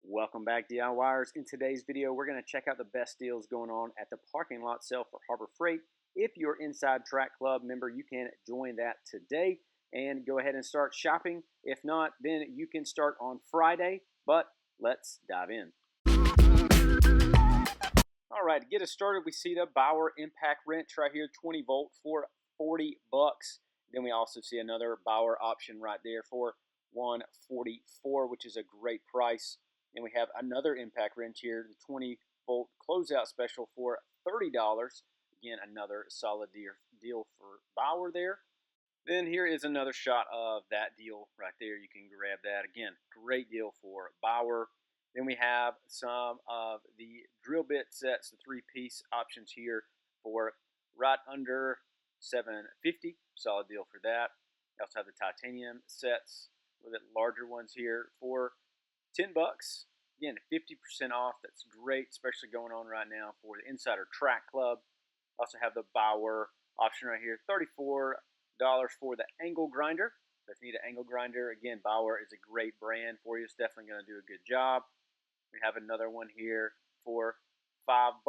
Welcome back, DIYers. In today's video, we're going to check out the best deals going on at the parking lot sale for Harbor Freight. If you're Inside Track Club member, you can join that today and go ahead and start shopping. If not, then you can start on Friday, but let's dive in. All right, to get us started, we see the Bauer Impact Wrench right here, 20 volt for 40 bucks. Then we also see another Bauer option right there for $144, which is a great price. And we have another impact wrench here, the 20 volt closeout special for $30. Again, another solid deal for Bauer there. Then here is another shot of that deal right there. You can grab that. Again, great deal for Bauer. Then we have some of the drill bit sets, the three-piece options here for right under $750. Solid deal for that. We also have the titanium sets, a little bit larger ones here for $10. Again, 50% off. That's great, especially going on right now for the Insider Track Club. Also have the Bauer option right here, $34 for the angle grinder. So if you need an angle grinder, again, Bauer is a great brand for you. It's definitely going to do a good job. We have another one here for $5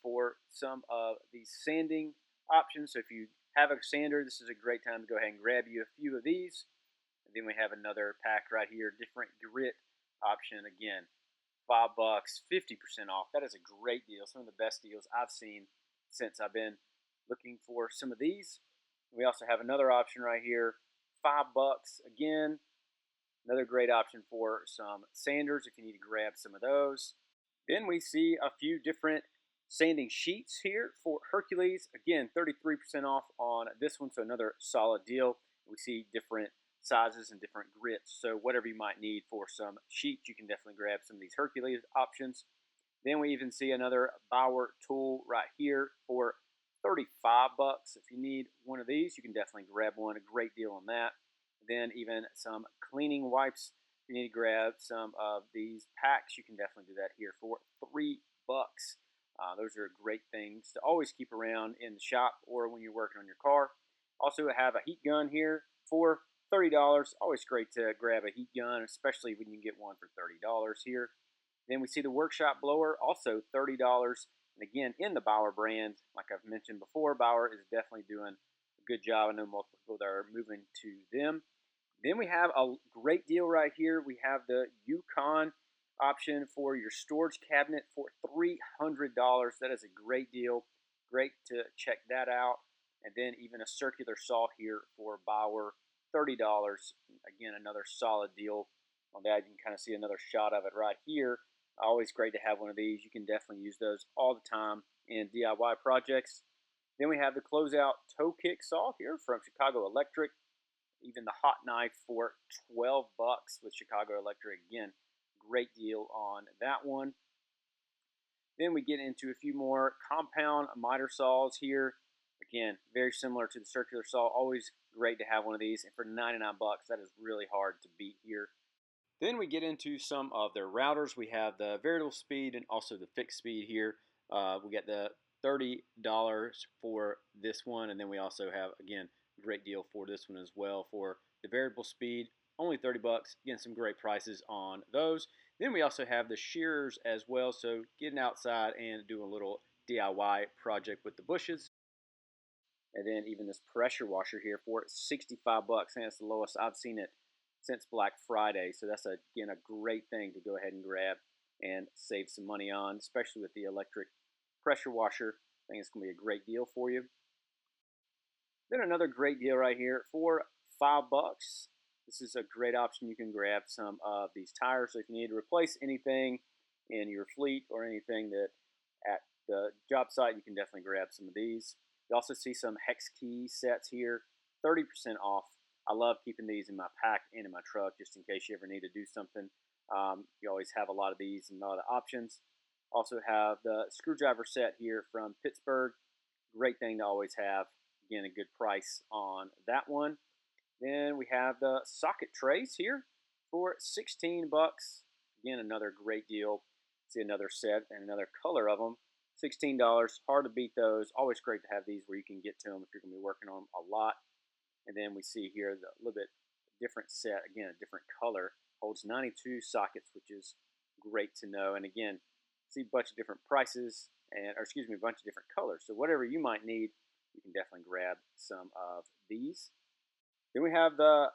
for some of these sanding options. So if you have a sander, this is a great time to go ahead and grab you a few of these. And then we have another pack right here, different grit option. Again, $5, 50% off. That is a great deal. Some of the best deals I've seen since I've been looking for some of these. We also have another option right here, $5 again. Another great option for some sanders if you need to grab some of those. Then we see a few different sanding sheets here for Hercules. Again, 33% off on this one, so another solid deal. We see different sizes and different grits, so whatever you might need for some sheets, you can definitely grab some of these Hercules options. Then we even see another Bauer tool right here for $35. If you need one of these, you can definitely grab one. A great deal on that. Then even some cleaning wipes. If you need to grab some of these packs, you can definitely do that here for $3. Those are great things to always keep around in the shop or when you're working on your car. Also have a heat gun here for $30. Always great to grab a heat gun, especially when you can get one for $30 here. Then we see the workshop blower, also $30. And again, in the Bauer brand, like I've mentioned before, Bauer is definitely doing a good job. I know multiple people that are moving to them. Then we have a great deal right here. We have the Yukon option for your storage cabinet for $300. That is a great deal. Great to check that out. And then even a circular saw here for Bauer, $30. Again, another solid deal on that. You can kind of see another shot of it right here. Always great to have one of these. You can definitely use those all the time in DIY projects. Then we have the closeout toe kick saw here from Chicago Electric. Even the hot knife for $12 with Chicago Electric. Again, great deal on that one. Then we get into a few more compound miter saws here. Again, very similar to the circular saw. Always great to have one of these. And for $99, that is really hard to beat here. Then we get into some of their routers. We have the variable speed and also the fixed speed here. We get the $30 for this one. And then we also have, again, great deal for this one as well for the variable speed, only $30. Again, some great prices on those. Then we also have the shearers as well, so getting outside and doing a little DIY project with the bushes. And then even this pressure washer here for $65. I think that's the lowest I've seen it since Black Friday, so that's again a great thing to go ahead and grab and save some money on, especially with the electric pressure washer. I think it's going to be a great deal for you. Then another great deal right here for $5. This is a great option. You can grab some of these tires. So if you need to replace anything in your fleet or anything that at the job site, you can definitely grab some of these. You also see some hex key sets here, 30% off. I love keeping these in my pack and in my truck just in case you ever need to do something. You always have a lot of these and a lot of options. Also have the screwdriver set here from Pittsburgh. Great thing to always have. Again, a good price on that one. Then we have the socket trays here for $16. Again, another great deal. See another set and another color of them. $16. Hard to beat those. Always great to have these where you can get to them if you're going to be working on them a lot. And then we see here the little bit different set. Again, a different color. Holds 92 sockets, which is great to know. And again, see a bunch of different prices and, or excuse me, a bunch of different colors. So whatever you might need, you can definitely grab some of these. Then we have the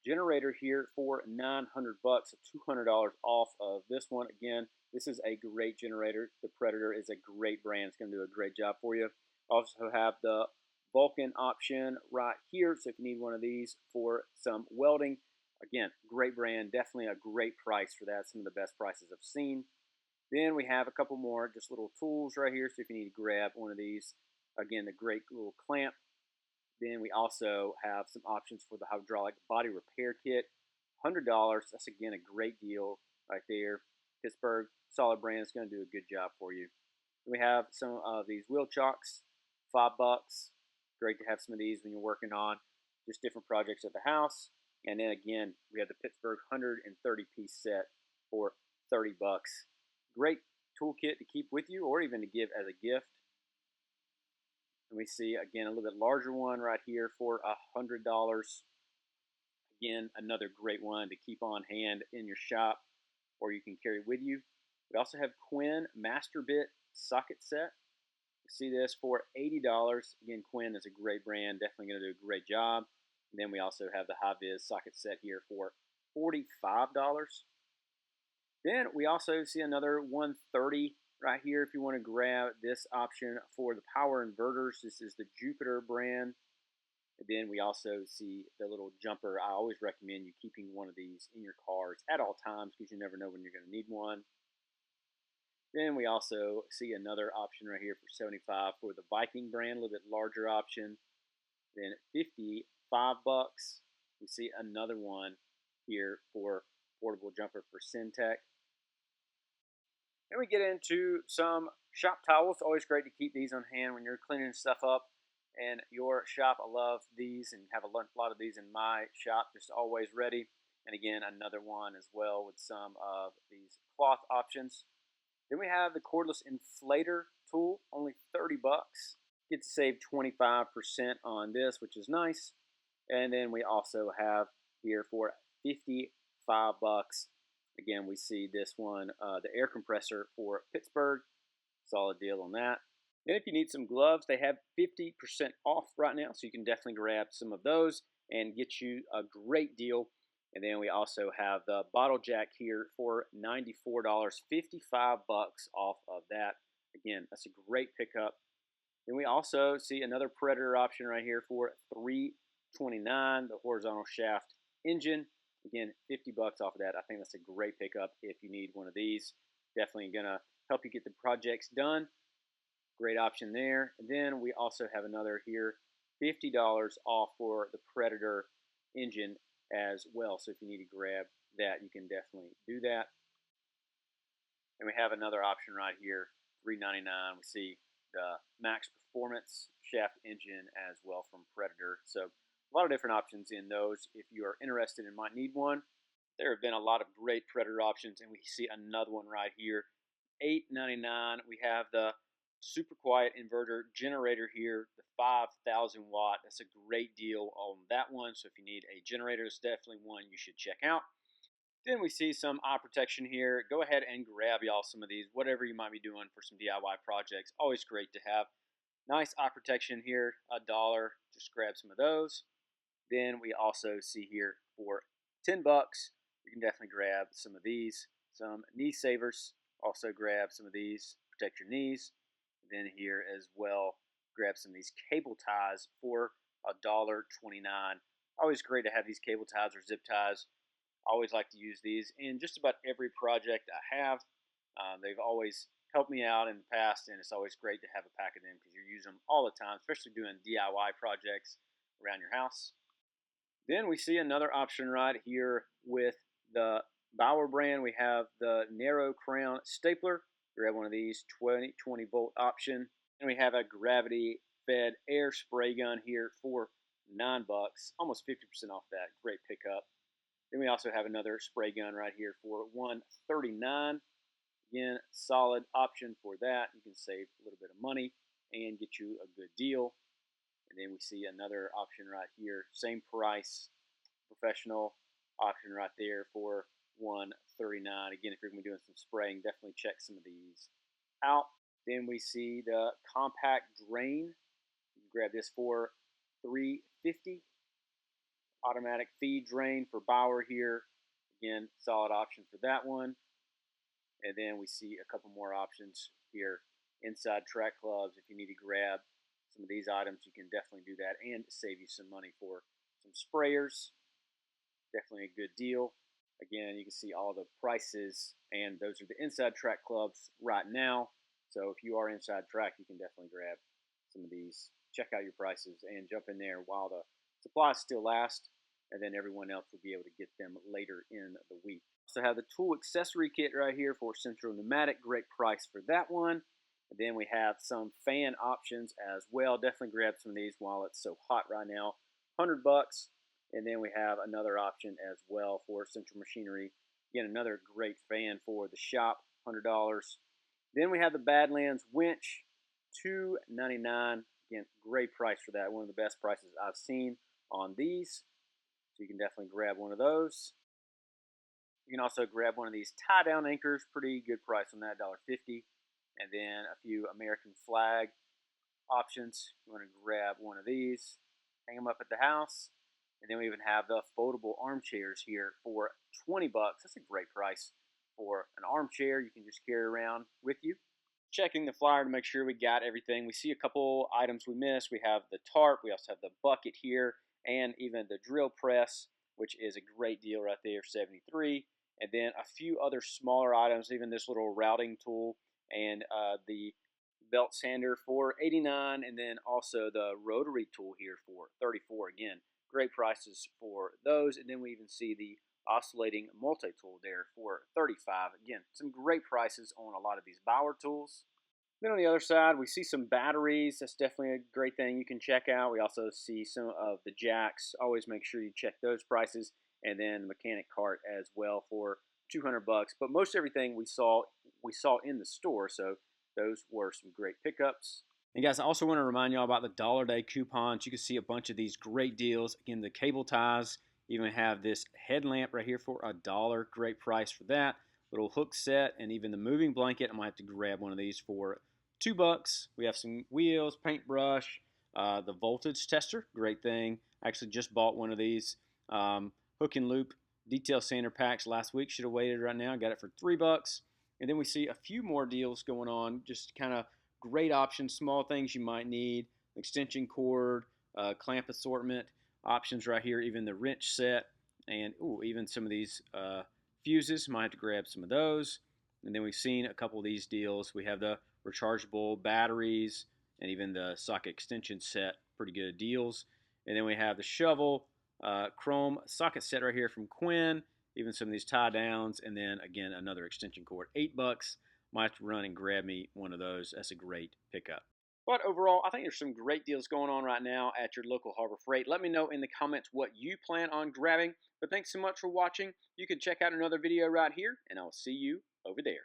generator here for 900 bucks, so $200 off of this one. Again, this is a great generator. The Predator is a great brand. It's going to do a great job for you. Also have the Vulcan option right here. So if you need one of these for some welding, again, great brand. Definitely a great price for that. Some of the best prices I've seen. Then we have a couple more just little tools right here. So if you need to grab one of these, again, the great little clamp. Then we also have some options for the hydraulic body repair kit. $100. That's again a great deal right there. Pittsburgh Solid Brand is going to do a good job for you. Then we have some of these wheel chocks, $5. Great to have some of these when you're working on just different projects at the house. And then again, we have the Pittsburgh 130 piece set for $30. Great toolkit to keep with you or even to give as a gift. And we see again a little bit larger one right here for $100. Again, another great one to keep on hand in your shop or you can carry with you. We also have Quinn Master Bit socket set. We see this for $80. Again, Quinn is a great brand, definitely going to do a great job. And then we also have the High Vis socket set here for $45. Then we also see another 130 right here if you want to grab this option for the power inverters. This is the Jupiter brand. And then we also see the little jumper. I always recommend you keeping one of these in your cars at all times because you never know when you're going to need one. Then we also see another option right here for $75 for the Viking brand, a little bit larger option. Then $55. We see another one here for portable jumper for Syntec. Then we get into some shop towels. Always great to keep these on hand when you're cleaning stuff up in your shop. I love these and have a lot of these in my shop, just always ready. And again, another one as well with some of these cloth options. Then we have the cordless inflator tool, only $30. Get to save 25% on this, which is nice. And then we also have here for $55. Again, we see this one, the air compressor for Pittsburgh. Solid deal on that. Then if you need some gloves, they have 50% off right now, so you can definitely grab some of those and get you a great deal. And then we also have the bottle jack here for $94, $55 off of that. Again, that's a great pickup. Then we also see another Predator option right here for $329, the horizontal shaft engine. Again, $50 off of that. I think that's a great pickup if you need one of these. Definitely gonna help you get the projects done. Great option there. And then we also have another here, $50 off for the Predator engine as well. So if you need to grab that, you can definitely do that. And we have another option right here, $3.99. We see the Max Performance shaft engine as well from Predator. So a lot of different options in those. If you are interested and might need one, there have been a lot of great Predator options, and we see another one right here, $8.99. We have the super quiet inverter generator here, the 5,000 watt. That's a great deal on that one. So if you need a generator, it's definitely one you should check out. Then we see some eye protection here. Go ahead and grab y'all some of these, whatever you might be doing for some DIY projects. Always great to have nice eye protection here, $1. Just grab some of those. Then we also see here for $10, you can definitely grab some of these. Some knee savers. Also grab some of these, protect your knees. Then here as well, grab some of these cable ties for $1.29. Always great to have these cable ties or zip ties. I always like to use these in just about every project I have. They've always helped me out in the past, and it's always great to have a pack of them because you use them all the time, especially doing DIY projects around your house. Then we see another option right here with the Bauer brand. We have the narrow crown stapler. Grab one of these, 20 volt option. And we have a gravity fed air spray gun here for $9, almost 50% off that. Great pickup. Then we also have another spray gun right here for $139. Again, solid option for that. You can save a little bit of money and get you a good deal. And then we see another option right here, same price, professional option right there for $139. Again, if you're going to be doing some spraying, definitely check some of these out. Then we see the compact drain. You can grab this for $350. Automatic feed drain for Bauer here. Again, solid option for that one. And then we see a couple more options here. Inside Track Clubs, if you need to grab some of these items, you can definitely do that and save you some money for some sprayers. Definitely a good deal. Again, you can see all the prices, and those are the Inside Track Clubs right now. So if you are Inside Track, you can definitely grab some of these, check out your prices, and jump in there while the supplies still last, and then everyone else will be able to get them later in the week. So have the tool accessory kit right here for Central Pneumatic. Great price for that one. And then we have some fan options as well. Definitely grab some of these while it's so hot right now. $100. And then we have another option as well for Central Machinery. Again, another great fan for the shop, $100. Then we have the Badlands winch, $299. Again, great price for that. One of the best prices I've seen on these. So you can definitely grab one of those. You can also grab one of these tie-down anchors. Pretty good price on that, $1.50. And then a few American flag options. You want to grab one of these, hang them up at the house. And then we even have the foldable armchairs here for $20. That's a great price for an armchair you can just carry around with you. Checking the flyer to make sure we got everything. We see a couple items we missed. We have the tarp. We also have the bucket here, and even the drill press, which is a great deal right there, $73. And then a few other smaller items, even this little routing tool and the belt sander for $89, and then also the rotary tool here for $34. Again, great prices for those. And then we even see the oscillating multi-tool there for $35. Again, some great prices on a lot of these Bauer tools. Then on the other side, we see some batteries. That's definitely a great thing you can check out. We also see some of the jacks. Always make sure you check those prices. And then the mechanic cart as well for $200. But most everything we saw in the store. So those were some great pickups. And guys, I also want to remind y'all about the Dollar Day coupons. You can see a bunch of these great deals. Again, the cable ties. Even have this headlamp right here for $1. Great price for that. Little hook set, and even the moving blanket. I might have to grab one of these for $2. We have some wheels, paintbrush, the voltage tester. Great thing. I actually just bought one of these. Hook and loop detail sander packs last week. Should have waited right now. Got it for $3. And then we see a few more deals going on. Just kind of great options, small things you might need. Extension cord, clamp assortment. Options right here, even the wrench set, and even some of these fuses. Might have to grab some of those. And then we've seen a couple of these deals. We have the rechargeable batteries and even the socket extension set. Pretty good deals. And then we have the shovel, chrome socket set right here from Quinn. Even some of these tie downs, and then again another extension cord, $8. Might have to run and grab me one of those. That's a great pickup. But overall, I think there's some great deals going on right now at your local Harbor Freight. Let me know in the comments what you plan on grabbing. But thanks so much for watching. You can check out another video right here, and I'll see you over there.